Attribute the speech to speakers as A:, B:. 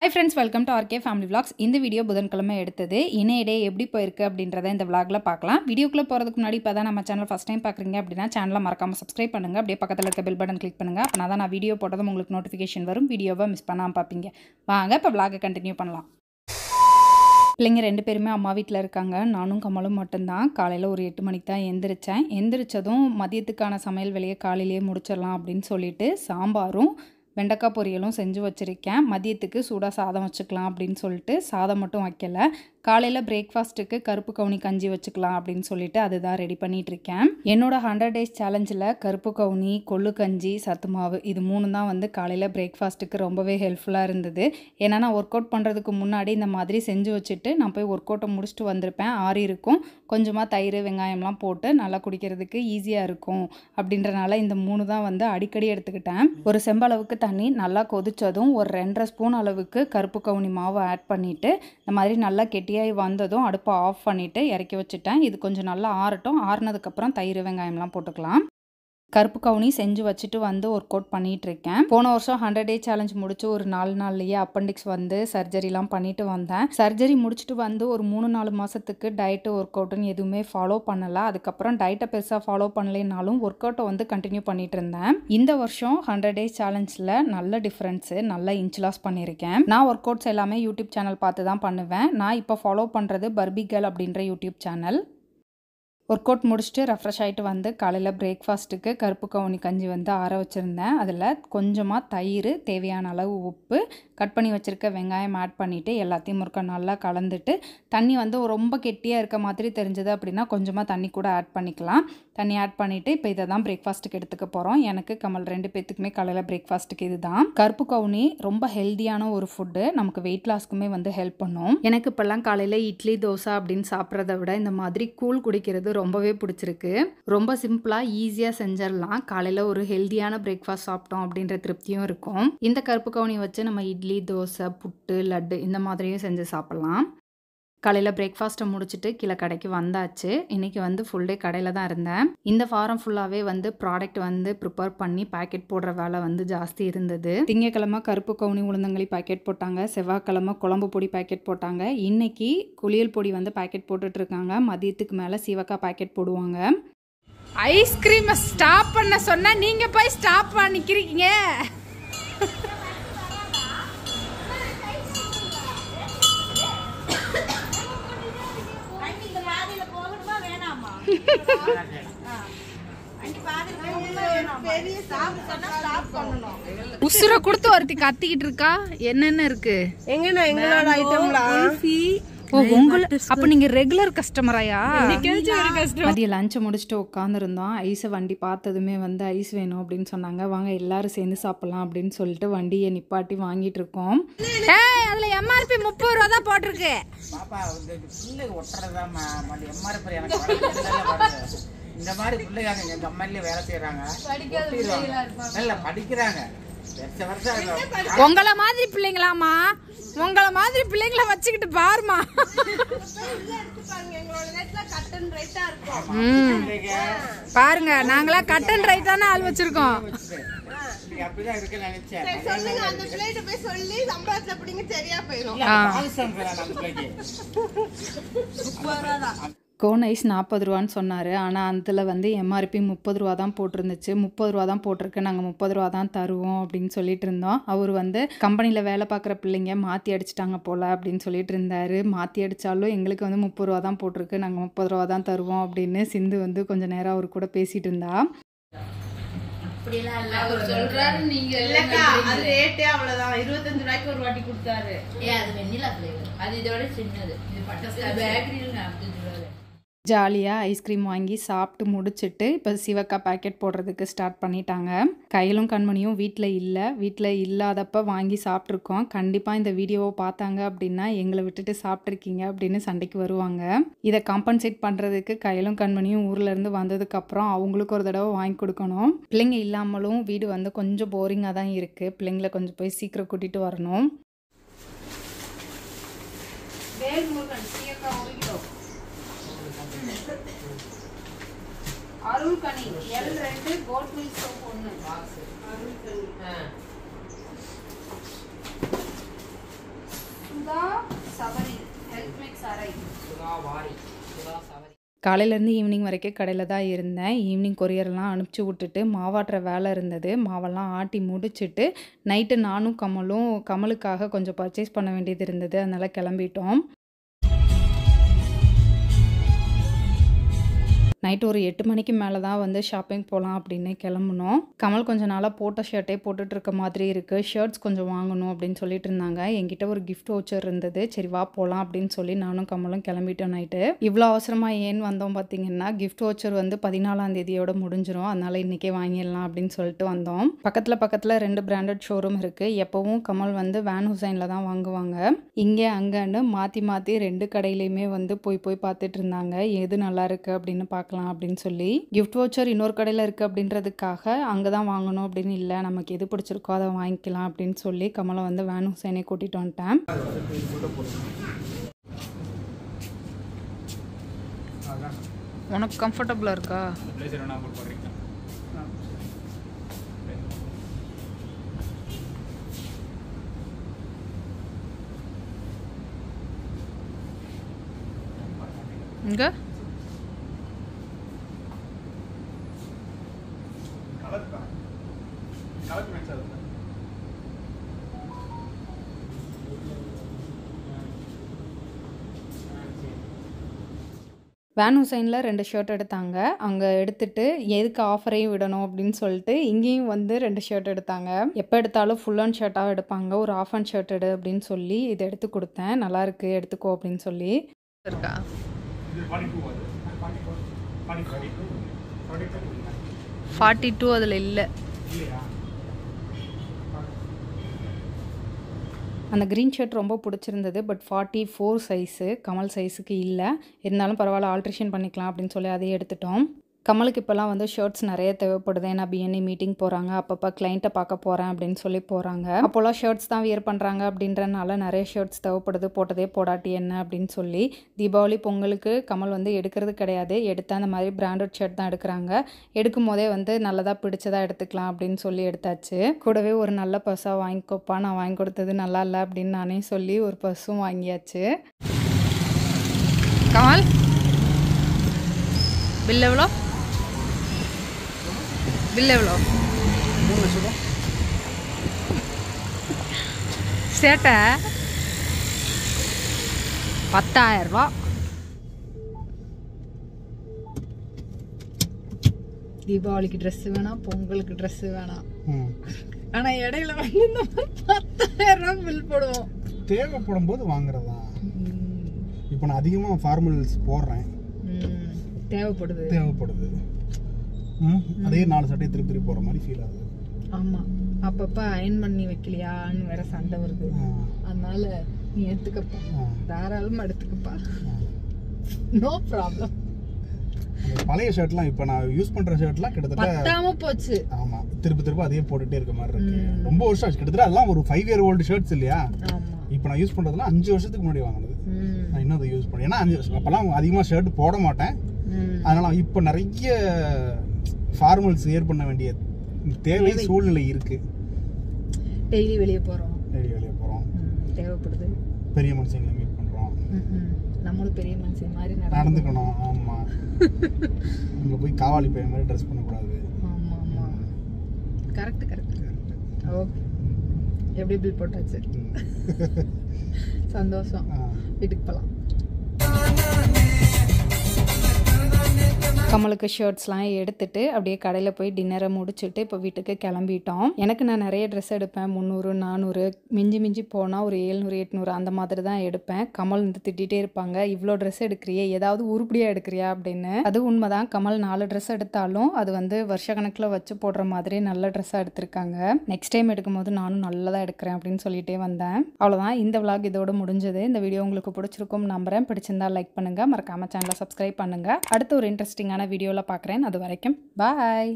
A: Hi friends, welcome to RK Family Vlogs. இந்த video புதன்கிழமை எடுத்தது. இன்னைய டே எப்படி போயிருக்கு அப்படின்றத இந்த vlogல பார்க்கலாம். வீடியோக்குள்ள போறதுக்கு முன்னாடி இப்பதான் நம்ம சேனல் ஃபர்ஸ்ட் டைம் பார்க்கறீங்க அப்படினா சேனலை மறக்காம subscribe பண்ணுங்க. அப்படியே பக்கத்துல இருக்க bell button click பண்ணுங்க. அப்பதான் நான் வீடியோ போடுறதும் உங்களுக்கு நோட்டிஃபிகேஷன் வரும். வீடியோவை மிஸ் பண்ணாம பாப்பீங்க. வாங்க இப்ப vlog கண்டினியூ பண்ணலாம். பிள்ளைங்க ரெண்டு பேருமே அம்மா வீட்டில் இருக்காங்க. நானும் கமலும் மட்டும்தான். காலையில் ஒரு 8 மணிக்கு தான் எந்திரிச்சேன். எந்திரிச்சதும் மதியத்துக்கான சமையல் வேலையை காலையிலேயே முடிச்சிடலாம் அப்படின்னு சொல்லிட்டு சாம்பாரும் வெண்டைக்காய் பொரியலும் செஞ்சு வச்சுருக்கேன். மதியத்துக்கு சூடாக சாதம் வச்சுக்கலாம் அப்படின்னு சொல்லிட்டு சாதம் மட்டும் வைக்கல. காலையில் பிரேக்ஃபாஸ்ட்டுக்கு கருப்பு கவுனி கஞ்சி வச்சுக்கலாம் அப்படின்னு சொல்லிட்டு அதுதான் ரெடி பண்ணிகிட்ருக்கேன். என்னோட 100 days சேலஞ்சில் கருப்பு கவுனி, கொள்ளு கஞ்சி, சத்து மாவு இது 3 தான் வந்து காலையில் பிரேக்ஃபாஸ்ட்டுக்கு ரொம்பவே ஹெல்ப்ஃபுல்லாக இருந்தது. ஏன்னா நான் ஒர்க் அவுட் பண்ணுறதுக்கு முன்னாடி இந்த மாதிரி செஞ்சு வச்சுட்டு நான் போய் ஒர்க் அவுட்டை முடிச்சுட்டு வந்திருப்பேன். ஆறி இருக்கும், கொஞ்சமாக தயிர் வெங்காயம்லாம் போட்டு நல்லா குடிக்கிறதுக்கு ஈஸியாக இருக்கும் அப்படின்றனால இந்த 3 தான் வந்து அடிக்கடி எடுத்துக்கிட்டேன். ஒரு செம்பளவுக்கு தண்ணி நல்லா கொதிச்சதும் ஒரு 2.5 ஸ்பூன் அளவுக்கு கருப்பு கவுனி மாவு ஆட் பண்ணிவிட்டு இந்த மாதிரி நல்லா கெட்டியாகி வந்ததும் அடுப்பை ஆஃப் பண்ணிவிட்டு இறக்கி வச்சுட்டேன். இது கொஞ்சம் நல்லா ஆறட்டும். ஆறுனதுக்கப்புறம் தயிர் வெங்காயம்லாம் போட்டுக்கலாம். கருப்பு கவுனி செஞ்சு வச்சுட்டு வந்து ஒர்க் அவுட் பண்ணிகிட்ருக்கேன். போன வருஷம் 100 day சேலஞ்ச் முடிச்சு ஒரு 4 நாள்லேயே அப்பெண்டிக்ஸ் வந்து சர்ஜரிலாம் பண்ணிட்டு வந்தேன். சர்ஜரி முடிச்சுட்டு வந்து ஒரு 3-4 மாதத்துக்கு டயட்டு ஒர்க் அவுட்டுன்னு எதுவுமே ஃபாலோ பண்ணலை. அதுக்கப்புறம் டயட்டை பெருசாக ஃபாலோ பண்ணலைனாலும் ஒர்க் அவுட்டை வந்து கண்டினியூ பண்ணிட்டு இருந்தேன். இந்த வருஷம் 100 days சேலஞ்சில் நல்ல டிஃப்ரென்ஸு, நல்ல இன்ச் லாஸ் பண்ணியிருக்கேன். நான் ஒர்க் அவுட்ஸ் எல்லாமே யூடியூப் சேனல் பார்த்து தான் பண்ணுவேன். நான் இப்போ ஃபாலோ பண்ணுறது பர்பி கேர்ள் அப்படின்ற யூடியூப் சேனல். ஒர்க் அவுட் முடிச்சுட்டு ரெஃப்ரெஷ் ஆகிட்டு வந்து காலையில் பிரேக்ஃபாஸ்ட்டுக்கு கருப்பு கவுனி கஞ்சி வந்து ஆற வச்சுருந்தேன். அதில் கொஞ்சமாக தயிர், தேவையான அளவு உப்பு, கட் பண்ணி வச்சுருக்க வெங்காயம் ஆட் பண்ணிவிட்டு எல்லாத்தையும் முறுக்க நல்லா கலந்துட்டு தண்ணி வந்து ரொம்ப கெட்டியாக இருக்க மாதிரி தெரிஞ்சது அப்படின்னா கொஞ்சமாக தண்ணி கூட ஆட் பண்ணிக்கலாம். தண்ணி ஆட் பண்ணிவிட்டு இப்போ இதை தான் பிரேக்ஃபாஸ்ட்டுக்கு எடுத்துக்க போகிறோம். எனக்கு கமல் 2 பேத்துக்குமே காலையில் பிரேக்ஃபாஸ்ட்டுக்கு இது தான். கருப்பு கவுனி ரொம்ப ஹெல்த்தியான ஒரு ஃபுட்டு, நமக்கு வெயிட் லாஸ்க்குமே வந்து ஹெல்ப் பண்ணும். எனக்கு இப்போல்லாம் காலையில் இட்லி தோசை அப்படின்னு சாப்பிட்றத விட இந்த மாதிரி கூழ் குடிக்கிறது ரொம்பவே பிடிச்சிருக்கு. ரொம்ப சிம்பிளாக ஈஸியாக செஞ்சிடலாம். காலையில் ஒரு ஹெல்த்தியான பிரேக்ஃபாஸ்ட் சாப்பிட்டோம் அப்படின்ற திருப்தியும் இருக்கும். இந்த கருப்பு கவுனி வச்சு நம்ம இட்லி, தோசை, புட்டு, லட்டு இந்த மாதிரியும் செஞ்சு சாப்பிட்லாம். காலையில் பிரேக்ஃபாஸ்ட்டை முடிச்சுட்டு கீழே கடைக்கு வந்தாச்சு. இன்றைக்கி வந்து ஃபுல் டே கடையில் தான் இருந்தேன். இந்த வாரம் ஃபுல்லாகவே வந்து ப்ராடக்ட் வந்து ப்ரிப்பேர் பண்ணி பேக்கெட் போடுற வேலை வந்து ஜாஸ்தி இருந்தது. திங்கக்கிழமை கருப்பு கவுனி உளுந்தங்களி பேக்கெட் போட்டாங்க. செவ்வாய்க்கிழமை குழம்பு பொடி பேக்கெட் போட்டாங்க. இன்றைக்கி குளியல் பொடி வந்து பேக்கெட் போட்டுட்ருக்காங்க. மதியத்துக்கு மேலே சீவக்காய் பேக்கெட் போடுவாங்க.
B: ஐஸ்கிரீமை ஸ்டாப் பண்ண சொன்னா நீங்க போய் ஸ்டாப் பண்ணிக்கிறீங்க. உசுர கொடுத்து ஒருத்தி கத்திக்கிட்டு இருக்கா. என்னென்ன இருக்கு?
C: எங்கண்ணா எங்களோட ஐட்டம்லாம்
A: அப்ப நீங்க ரெகுலர் கஸ்டமராயா? மதியம் லஞ்ச் முடிச்சுட்டு உட்காந்துருந்தோம். ஐஸை வண்டி பார்த்ததுமே வந்து ஐஸ் வேணும் அப்படின்னு சொன்னாங்க. வாங்க எல்லாரும் சேர்ந்து சாப்பிடலாம் அப்படின்னு சொல்லிட்டு வண்டியை நிப்பாட்டி வாங்கிட்டு இருக்கோம்.
B: அதுல எம்ஆர்பி 30 ரூபா தான் போட்டிருக்கு.
D: இந்த மாதிரி பிள்ளைங்க எங்க அம்மாயில வேலை செய்யறாங்க, நல்லா படிக்கிறாங்க.
B: உங்களை மாதிரி பிள்ளைங்களாமா? உங்களை மாதிரி பிள்ளைங்களை வச்சுக்கிட்டு பாருமா. பாருங்க, நாங்களா கட் அண்ட் ரைட்டான ஆள் வச்சிருக்கோம்.
D: அப்படிதான் இருக்கு நினைச்சேன்.
A: கோன் ஐஸ் 40 ரூபான்னு சொன்னார். ஆனால் அதில் வந்து எம்ஆர்பி 30 ரூபா தான் போட்டிருந்துச்சு. 30 ரூபா தான் போட்டிருக்கு, நாங்கள் 30 ரூபா தான் தருவோம் அப்படின்னு சொல்லிட்டு இருந்தோம். அவர் வந்து கம்பெனியில் வேலை பார்க்குற பிள்ளைங்க மாற்றி அடிச்சிட்டாங்க போல் அப்படின்னு சொல்லிட்டு இருந்தார். மாற்றி அடித்தாலும் எங்களுக்கு வந்து 30 ரூபா தான் போட்டிருக்கு, நாங்கள் 30 ரூபா தான் தருவோம் அப்படின்னு சிந்து வந்து கொஞ்சம் நேரம் அவர் கூட பேசிகிட்டு இருந்தா.
C: சொல்றாரு நீங்க அது ரேட்டே அவ்வளவுதான். 25 ரூபாய்க்கு ஒரு வாட்டி கொடுத்தாரு. அது வெண்ணிலா ஃபிளேவர், அது இதோட சின்னது. இது பட்டர் பேக்கரியில் 40 ரூபாய்.
A: ஜாலியாக ஐஸ்கிரீம் வாங்கி சாப்பிட்டு முடிச்சுட்டு இப்போ சிவக்காய் பேக்கெட் போடுறதுக்கு ஸ்டார்ட் பண்ணிட்டாங்க. கையிலும் கண்மணியும் வீட்டில் இல்லாதப்ப வாங்கி சாப்பிட்ருக்கோம். கண்டிப்பாக இந்த வீடியோவை பார்த்தாங்க அப்படின்னா எங்களை விட்டுட்டு சாப்பிட்ருக்கீங்க அப்படின்னு சண்டைக்கு வருவாங்க. இதை காம்பன்சேட் பண்ணுறதுக்கு கையிலும் கண்மணியும் ஊர்லேருந்து வந்ததுக்கப்புறம் அவங்களுக்கு ஒரு தடவை வாங்கி கொடுக்கணும். பிள்ளைங்க இல்லாமலும் வீடு வந்து கொஞ்சம் போரிங்காக தான் இருக்குது. பிள்ளைங்களை கொஞ்சம் போய் சீக்கிரம் கூட்டிகிட்டு வரணும்.
B: அருள் கனி L2 கோட் மில்க் சோப் 1. அருள் கனி
C: சவரி ஹெல்த் மிக்ஸ் அரை
A: காலையிலேருந்து ஈவினிங் வரைக்கும் கடையில் தான் இருந்தேன். ஈவினிங் கொரியர்லாம் அனுப்பிச்சி விட்டுட்டு மாவாட்டுற வேலை இருந்தது. மாவெல்லாம் ஆட்டி முடிச்சுட்டு நைட்டு நானும் கமலுக்காக கொஞ்சம் பர்ச்சேஸ் பண்ண வேண்டியது இருந்தது. அதனால் கிளம்பிட்டோம். நைட்டு ஒரு 8 மணிக்கு மேலே தான் வந்து ஷாப்பிங் போகலாம் அப்படின்னு கிளம்புனோம். கமல் கொஞ்சம் நாளாக போட்ட ஷர்ட்டே போட்டுட்டு இருக்க மாதிரி இருக்குது. ஷர்ட்ஸ் கொஞ்சம் வாங்கணும் அப்படின்னு சொல்லிட்டு இருந்தாங்க. என்கிட்ட ஒரு கிஃப்ட் வவுச்சர் இருந்தது. சரி வா போகலாம் அப்படின்னு சொல்லி நானும் கமலும் கிளம்பிட்டோம் நைட்டு. இவ்வளோ அவசரமாக ஏன் வந்தோம் பார்த்தீங்கன்னா, கிஃப்ட் வவுச்சர் வந்து 14ஆம் தேதியோட முடிஞ்சிடும். அதனால் இன்றைக்கே வாங்கிடலாம் அப்படின்னு சொல்லிட்டு வந்தோம். பக்கத்தில் 2 பிராண்டட் ஷோரூம் இருக்குது. எப்போவும் கமல் வந்து வேன் ஹுசைனில் தான் வாங்குவாங்க. இங்கே அங்கேன்னு மாற்றி 2 கடையிலையுமே வந்து போய் பார்த்துட்டு இருந்தாங்க. எது நல்லா இருக்குது அப்படின்னு பார்க்கலாம் அப்படின்னு சொல்லி. கிஃப்ட் வவுச்சர் இன்னொரு கடையில் இருக்குது அப்படின்றதுக்காக அங்கே தான் வாங்கணும் அப்படின்னு இல்லை, நமக்கு எது பிடிச்சிருக்கோ அதை வாங்கிக்கலாம் அப்படின்னு சொல்லி கமலை வந்து வேன் ஹுசைனை கூட்டிகிட்டு வந்துட்டேன்.
B: உனக்கு கம்ஃபர்டபுளாக இருக்கா? இங்கே
A: வேன் ஹுசைனில் 2 ஷர்ட் எடுத்தாங்க. அங்கே எடுத்துட்டு எதுக்கு ஆஃபரையும் விடணும் அப்படின்னு சொல்லிட்டு இங்கேயும் வந்து 2 ஷர்ட் எடுத்தாங்க. எப்போ எடுத்தாலும் ஃபுல் அண்ட் ஷர்ட்டாக எடுப்பாங்க. ஒரு ஆஃப் அண்ட் ஷர்ட் எடு அப்படின்னு சொல்லி இதை எடுத்து கொடுத்தேன். நல்லா இருக்கு எடுத்துக்கோ அப்படின்னு சொல்லி.
B: இருக்கா? 42 அதில் இல்லை.
A: அந்த க்ரீன் ஷர்ட் ரொம்ப பிடிச்சிருந்தது. பட் 44 சைஸு கமல் சைஸுக்கு இல்லை. இருந்தாலும் பரவாயில்ல, ஆல்ட்ரேஷன் பண்ணிக்கலாம் அப்படின்னு சொல்லி அதையே எடுத்துட்டோம். கமலுக்கு இப்போல்லாம் வந்து ஷர்ட்ஸ் நிறைய தேவைப்படுது. ஏன்னா பிஎன்இ மீட்டிங் போகிறாங்க, அப்பப்போ கிளைண்ட்டை பார்க்க போகிறேன் அப்படின்னு சொல்லி போகிறாங்க. அப்போல்லாம் ஷர்ட்ஸ் தான் வியர் பண்ணுறாங்க அப்படின்றனால நிறைய ஷர்ட்ஸ் தேவைப்படுது. போட்டதே போடாட்டி என்ன அப்படின்னு சொல்லி தீபாவளி பொங்கலுக்கு கமல் வந்து எடுக்கிறது கிடையாது. எடுத்த அந்த மாதிரி பிராண்டட் ஷர்ட் தான் எடுக்கிறாங்க. எடுக்கும் போதே வந்து நல்லதாக பிடிச்சதாக எடுத்துக்கலாம் அப்படின்னு சொல்லி எடுத்தாச்சு. கூடவே ஒரு நல்ல பர்ஸாக வாங்கிக்கோப்பா, நான் வாங்கி கொடுத்தது நல்லா இல்லை அப்படின்னு நானே சொல்லி ஒரு பர்ஸும் வாங்கியாச்சு.
B: கமல் பில் எவ்வளோ? பில் எவ்வளோ? சேட்டை 10,000 ரூபா.
A: தீபாவளிக்கு ட்ரெஸ்ஸு வேணாம், பொங்கலுக்கு ட்ரெஸ்ஸு வேணாம். ஆனால் இடையில வாங்கி 10,000 ரூபா பில் போடுவோம்.
E: தேவைப்படும் போது வாங்குறதா. இப்போ நான் அதிகமாக ஃபார்மல்ஸ் போடுறேன். தேவைப்படுது. அதே 4 சட்டையை திருப்பி போகிற மாதிரி ஃபீல் ஆகுது.
A: ஆமாம், அப்பப்போ அயன் பண்ணி வைக்கலையான்னு வேற சண்டை வருது. அதனால நீ எடுத்துக்கப்பா, தாராளமாக எடுத்துக்கப்பா, நோ ப்ராப்ளம்.
E: பழைய ஷர்ட்லாம் இப்போ நான் யூஸ் பண்ணுற ஷர்ட்லாம் கிட்டத்தட்ட
A: பத்தாம போச்சு.
E: ஆமாம், திருப்பி அதே போட்டுகிட்டே இருக்க மாதிரி இருக்கு. ரொம்ப வருஷம் ஆச்சு. கிட்டத்தட்ட அதெல்லாம் ஒரு 5 year old ஷர்ட்ஸ் இல்லையா? இப்போ நான் யூஸ் பண்ணுறதுலாம் 5 வருஷத்துக்கு முன்னாடி வாங்கினது. நான் இன்னும் அதை யூஸ் பண்ணேன். ஏன்னா அப்போல்லாம் அதிகமாக ஷர்ட் போட மாட்டேன். அதனால இப்போ நிறைய ஃபார்மல்ஸ் வியர் பண்ண வேண்டிய தேவை சூழ்நிலை இருக்கு.
A: டெய்லி வெளியே போகிறோம், தேவைப்படுது.
E: பெரிய மனுஷங்களை மீட் பண்ணுறோம்,
A: நம்மளும் பெரிய மனுஷன் மாதிரி
E: நடந்துக்கணும். ஆமாம், அங்கே போய் காவாலி பையன் மாதிரி ட்ரெஸ் பண்ணக்கூடாது.
A: ஆமாம், கரெக்ட். ஓகே, எப்படி பில் போட்டாச்சு? சந்தோஷம். வீட்டுக்கு போகலாம். கமலுக்கு ஷர்ட்ஸ்லாம் எடுத்துட்டு அப்படியே கடையில் போய் டின்னரை முடிச்சுட்டு இப்போ வீட்டுக்கு கிளம்பிட்டோம். எனக்கு நான் நிறைய ட்ரெஸ் எடுப்பேன். 300 400 மிஞ்சி போனால் ஒரு 700 800 அந்த மாதிரி தான் எடுப்பேன். கமல் வந்து திட்டிகிட்டே இருப்பாங்க, இவ்வளோ ட்ரெஸ் எடுக்கிறியே, ஏதாவது உருப்படியாக எடுக்கிறியா அப்படின்னு. அது உண்மைதான். கமல் 4 ட்ரெஸ் எடுத்தாலும் அது வந்து வருஷ கணக்கில் வச்சு போடுற மாதிரி நல்ல ட்ரெஸ்ஸாக எடுத்திருக்காங்க. நெக்ஸ்ட் டைம் எடுக்கும்போது நானும் நல்லதாக எடுக்கிறேன் அப்படின்னு சொல்லிட்டே வந்தேன். அவ்வளோதான், இந்த விளாக் இதோட முடிஞ்சது. இந்த வீடியோ உங்களுக்கு பிடிச்சிருக்கும் நம்புறேன். பிடிச்சிருந்தா லைக் பண்ணுங்கள், மறக்காமல் சேனலை சப்ஸ்கிரைப் பண்ணுங்கள். அடுத்து ஒரு இன்ட்ரெஸ்டிங்கான வீடியோவில் பார்க்குறேன். அது வரைக்கும் பாய்.